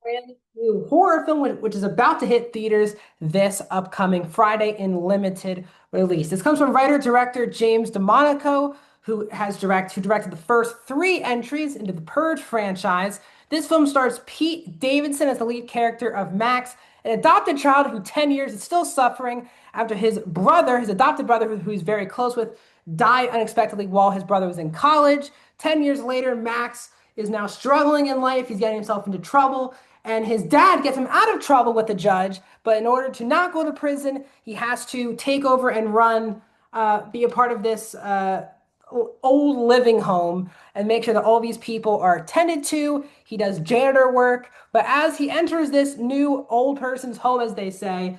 brand new horror film, which is about to hit theaters this upcoming Friday in limited release. This comes from writer-director James DeMonaco, who directed the first three entries into the Purge franchise. This film stars Pete Davidson as the lead character of Max, an adopted child who 10 years is still suffering after his adopted brother, who he's very close with, died unexpectedly while his brother was in college. 10 years later, Max is now struggling in life. He's getting himself into trouble. And his dad gets him out of trouble with the judge. But in order to not go to prison, he has to take over and be a part of this old living home and make sure that all these people are tended to. He does janitor work. But as he enters this new old person's home, as they say,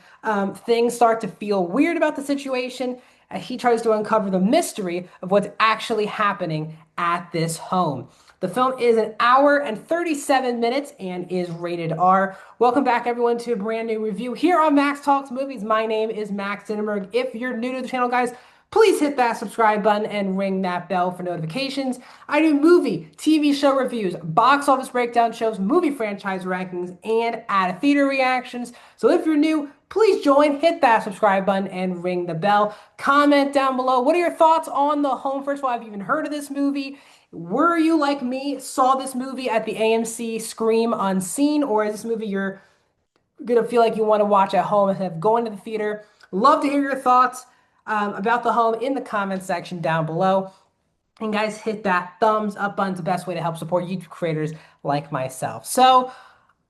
things start to feel weird about the situation. He tries to uncover the mystery of what's actually happening at this home. The film is an hour and 37 minutes and is rated R. Welcome back, everyone, to a brand new review here on Max Talks Movies. My name is Max Zinneberg. If you're new to the channel, guys, please hit that subscribe button and ring that bell for notifications. I do movie, TV show reviews, box office breakdown shows, movie franchise rankings, and out-of-theater reactions. So if you're new, please join, hit that subscribe button, and ring the bell. Comment down below. What are your thoughts on The Home? First of all, have you even heard of this movie? Were you like me, saw this movie at the AMC Scream Unseen, or is this movie you're gonna feel like you want to watch at home instead of going to the theater? Love to hear your thoughts about The Home in the comments section down below. And guys, hit that thumbs up button. It's the best way to help support YouTube creators like myself. So,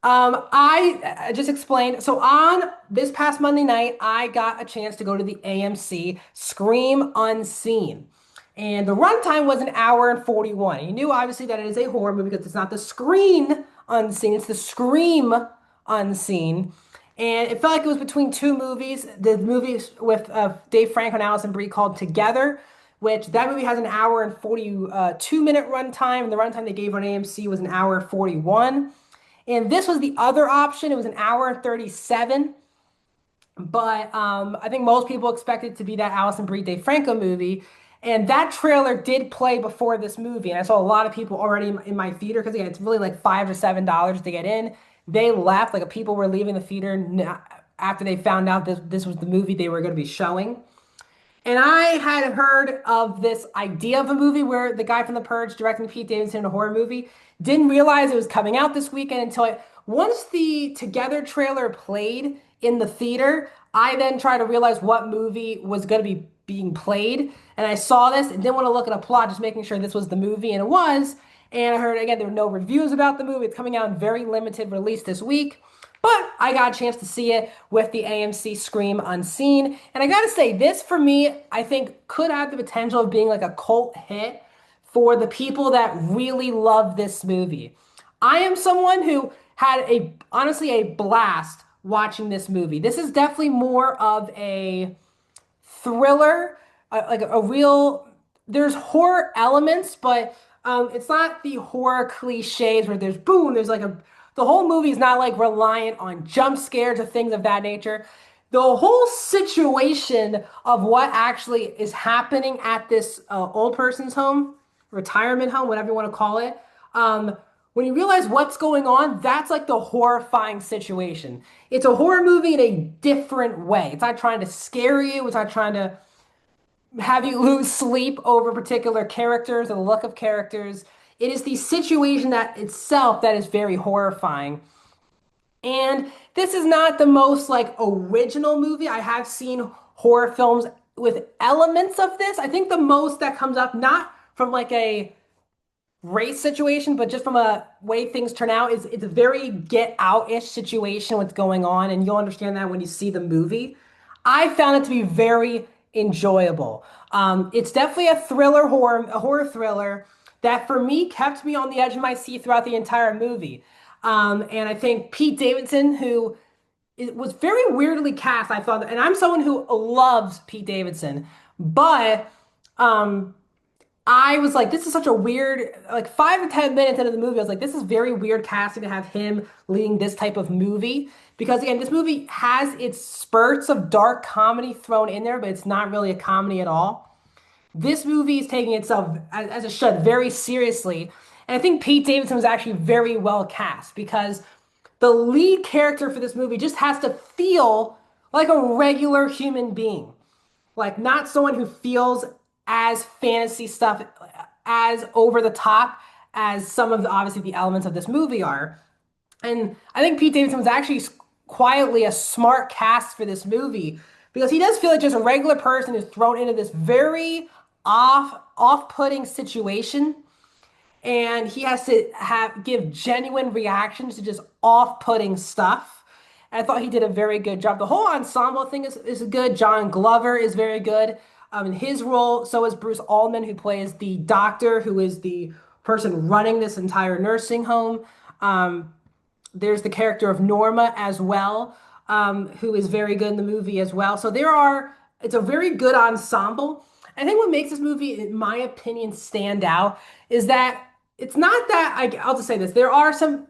I just explained. So on this past Monday night, I got a chance to go to the AMC Scream Unseen. And the runtime was an hour and 41. You knew obviously that it is a horror movie because it's not the screen unseen, it's the scream unseen. And it felt like it was between two movies. The movie with Dave Franco and Alison Brie called Together, which that movie has an hour and 42-minute runtime. And the runtime they gave on AMC was an hour and 41. And this was the other option. It was an hour and 37. But I think most people expected it to be that Alison Brie Dave Franco movie. And that trailer did play before this movie. And I saw a lot of people already in my theater because, again, it's really like $5 to $7 to get in. They left, like people were leaving the theater after they found out this was the movie they were going to be showing. And I had heard of this idea of a movie where the guy from The Purge directing Pete Davidson in a horror movie. Didn't realize it was coming out this weekend once the Together trailer played in the theater, I then tried to realize what movie was going to be being played. And I saw this and didn't want to look at a plot, just making sure this was the movie, and it was. And I heard, again, there were no reviews about the movie. It's coming out in very limited release this week. But I got a chance to see it with the AMC Scream Unseen. And I gotta say, this for me, I think could have the potential of being like a cult hit for the people that really love this movie. I am someone who had honestly a blast watching this movie. This is definitely more of a thriller, like a real, there's horror elements, but it's not the horror cliches where there's boom, the whole movie is not like reliant on jump scares or things of that nature. The whole situation of what actually is happening at this old person's home, retirement home, whatever you want to call it, when you realize what's going on, that's like the horrifying situation. It's a horror movie in a different way. It's not trying to scare you. It's not trying to have you lose sleep over particular characters or the look of characters. It is the situation that itself that is very horrifying. And this is not the most like original movie. I have seen horror films with elements of this. I think the most that comes up, not from like a race situation, but just from a way things turn out, is it's a very get out-ish situation, what's going on, and you'll understand that when you see the movie. I found it to be very enjoyable. It's definitely a horror thriller that for me kept me on the edge of my seat throughout the entire movie. And I think Pete Davidson, who it was very weirdly cast, I thought, and I'm someone who loves Pete Davidson, but I was like, this is such a weird, like 5 to 10 minutes into the movie, I was like, this is very weird casting to have him leading this type of movie. Because again, this movie has its spurts of dark comedy thrown in there, but it's not really a comedy at all. This movie is taking itself, as it should, very seriously. And I think Pete Davidson was actually very well cast because the lead character for this movie just has to feel like a regular human being, like not someone who feels as fantasy stuff, as over the top as some of the obviously the elements of this movie are. And I think Pete Davidson was actually quietly a smart cast for this movie because he does feel like just a regular person who's thrown into this very off-putting situation, and he has to have give genuine reactions to just off-putting stuff. I thought he did a very good job. The whole ensemble thing is good. John Glover is very good in his role. So is Bruce Almond, who plays the doctor, who is the person running this entire nursing home. There's the character of Norma as well, who is very good in the movie as well. So it's a very good ensemble. I think what makes this movie, in my opinion, stand out is that it's not that I'll just say this. There are some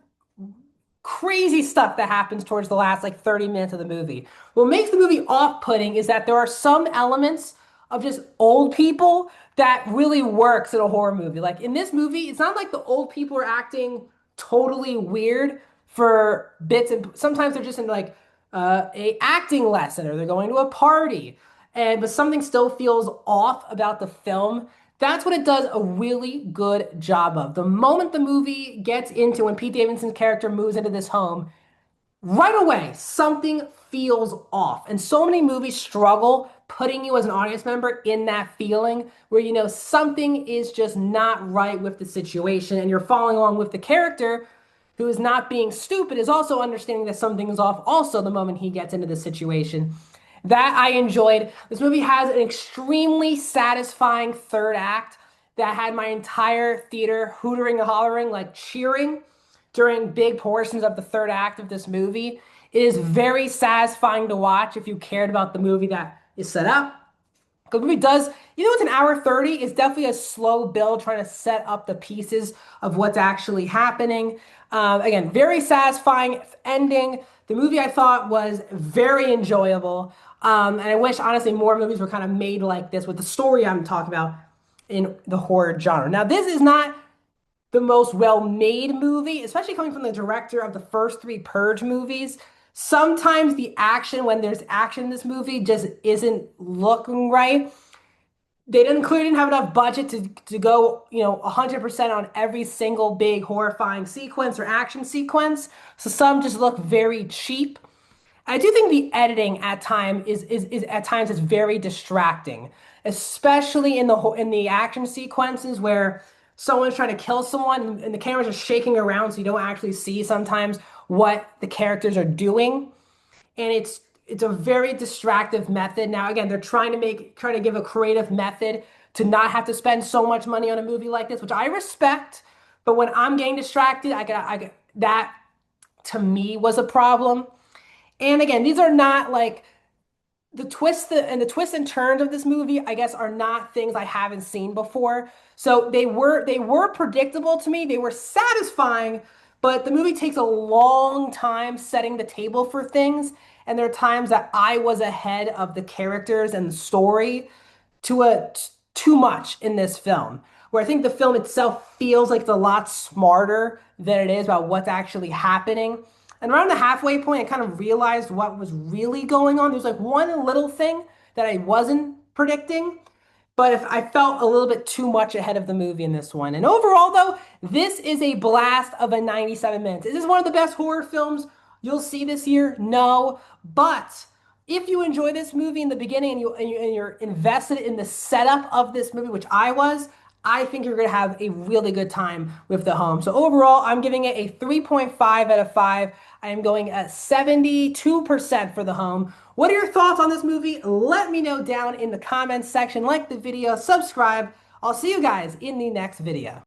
crazy stuff that happens towards the last like 30 minutes of the movie. What makes the movie off-putting is that there are some elements of just old people that really works in a horror movie. Like in this movie, it's not like the old people are acting totally weird for bits, and sometimes they're just in like a acting lesson or they're going to a party, and but something still feels off about the film. That's what it does a really good job of. The moment the movie gets into when Pete Davidson's character moves into this home, right away something feels off. And so many movies struggle putting you as an audience member in that feeling where you know something is just not right with the situation and you're following along with the character who is not being stupid, is also understanding that something is off also the moment he gets into the situation. That I enjoyed. This movie has an extremely satisfying third act that had my entire theater hootering and hollering, like cheering during big portions of the third act of this movie. It is very satisfying to watch if you cared about the movie that is set up. The movie does, it's an hour 30. It's definitely a slow build trying to set up the pieces of what's actually happening. Again, very satisfying ending. The movie I thought was very enjoyable. And I wish, honestly, more movies were kind of made like this with the story I'm talking about in the horror genre. Now, this is not the most well-made movie, especially coming from the director of the first three Purge movies. Sometimes the action, when there's action in this movie, just isn't looking right. They clearly didn't have enough budget to go, 100% on every single big horrifying sequence or action sequence. So some just look very cheap. I do think the editing at time is at times is very distracting, especially in the action sequences where someone's trying to kill someone and the camera's just shaking around so you don't actually see sometimes what the characters are doing. And it's a very distractive method. Now, again, they're trying to give a creative method to not have to spend so much money on a movie like this, which I respect. But when I'm getting distracted, that to me was a problem. And again, these are not like the twists and turns of this movie, I guess, are not things I haven't seen before. So they were predictable to me. They were satisfying, but the movie takes a long time setting the table for things. And there are times that I was ahead of the characters and the story too much in this film, where I think the film itself feels like it's a lot smarter than it is about what's actually happening. And around the halfway point, I kind of realized what was really going on. There's like one little thing that I wasn't predicting, but if I felt a little bit too much ahead of the movie in this one. And overall, though, this is a blast of a 97 minutes. Is this one of the best horror films you'll see this year? No, but if you enjoy this movie in the beginning and you're invested in the setup of this movie, which I was, I think you're going to have a really good time with The Home. So overall, I'm giving it a 3.5 out of 5. I am going at 72% for The Home. What are your thoughts on this movie? Let me know down in the comments section. Like the video, subscribe. I'll see you guys in the next video.